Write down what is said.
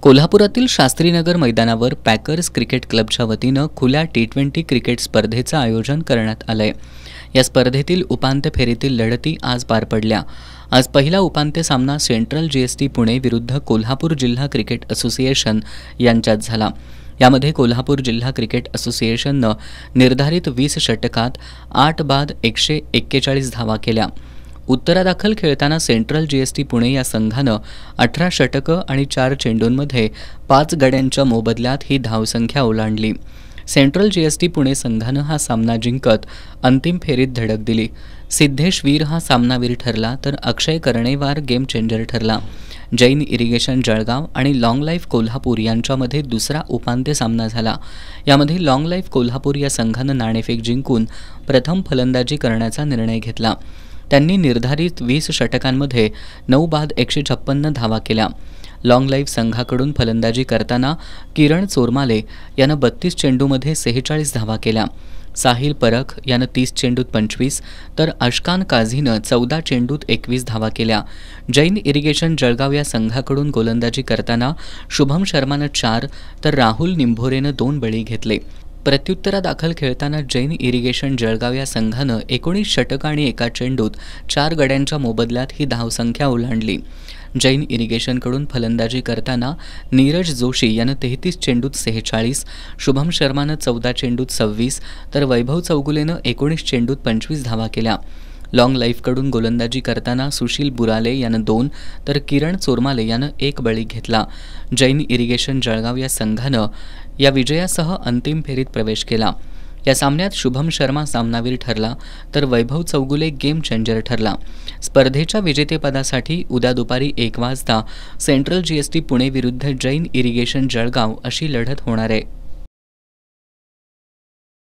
कोल्हापुरातील शास्त्रीनगर मैदानावर packers cricket क्लबच्या वतीनं खुल्या टी20 क्रिकेट स्पर्धेचं आयोजन करण्यात आलंय। या स्पर्धेतील उपांत्य फेरीतील लढती आज पार पडल्या। आज पहिला उपांत्य सामना सेंट्रल जीएसटी पुणे विरुद्ध कोल्हापूर जिल्हा क्रिकेट असोसिएशन यांच्यात झाला। यामध्ये कोल्हापूर जिल्हा क्रिकेट असोसिएशननं निर्धारित 20 षटकात 8 बाद 141 धावा केल्या। उत्तरादाखल खेळताना सेंट्रल जीएसटी पुणे या संघानं 18 षटकं आणि 4 चेंडूंमध्ये 5 गड्यांच्या मोबदल्यात ही धावसंख्या ओलांडली। सेंट्रल जीएसटी पुणे संघानं हा सामना जिंकत अंतिम फेरीत धडक दिली। सिद्धेश वीर हा सामनावीर ठरला तर अक्षय करणेवार गेम चेंजर ठरला। जैन इरिगेशन जळगाव आणि लॉंग लाईफ कोल्हापूर यांच्यामध्ये दुसरा उपांत्य सामना झाला। यामध्ये लॉंग लाईफ कोल्हापूर या संघानं नाणेफेक जिंकून प्रथम फलंदाजी करण्याचा निर्णय घेतला। त्यांनी निर्धारित 20 षटकांमध्ये 9 बाद 156 धावा केल्या। लॉंग लाईफ संघाकडून फलंदाजी करताना किरण चोरमाले यानं 32 चेंडूमध्ये 46 धावा केल्या। साहिल परख यानं 30 चेंडूत 25 तर अशकान काझीनं 14 चेंडूत 21 धावा केल्या। जैन इरिगेशन जळगाव या संघाकडून गोलंदाजी करताना शुभम शर्मानं 4 तर राहुल निंभोरेनं 2 बळी घेतले। प्रत्युत्तरादाखल खेळताना जैन इरिगेशन जळगाव या संघानं 19 षटकं आणि 1 चेंडूत 4 गड्यांच्या मोबदल्यात ही धावसंख्या ओलांडली। जैन इरिगेशनकडून फलंदाजी करताना नीरज जोशी यानं 33 चेंडूत 46, शुभम शर्मानं 14 चेंडूत 26 तर वैभव चौगुलेनं 19 चेंडूत 25 धावा केल्या। लॉंग लाईफकडून गोलंदाजी करताना सुशील बुराले यानं 2 तर किरण चोरमाले यानं 1 बळी घेतला। जैन इरिगेशन जळगाव या संघानं या विजयासह अंतिम फेरीत प्रवेश केला। या सामन्यात शुभम शर्मा सामनावीर ठरला तर वैभव चौगुले गेम चेंजर ठरला। स्पर्धेच्या विजेतेपदासाठी उद्या दुपारी 1 वाजता सेंट्रल जीएसटी पुणे विरुद्ध जैन इरिगेशन जळगाव अशी लढत होणार आहे।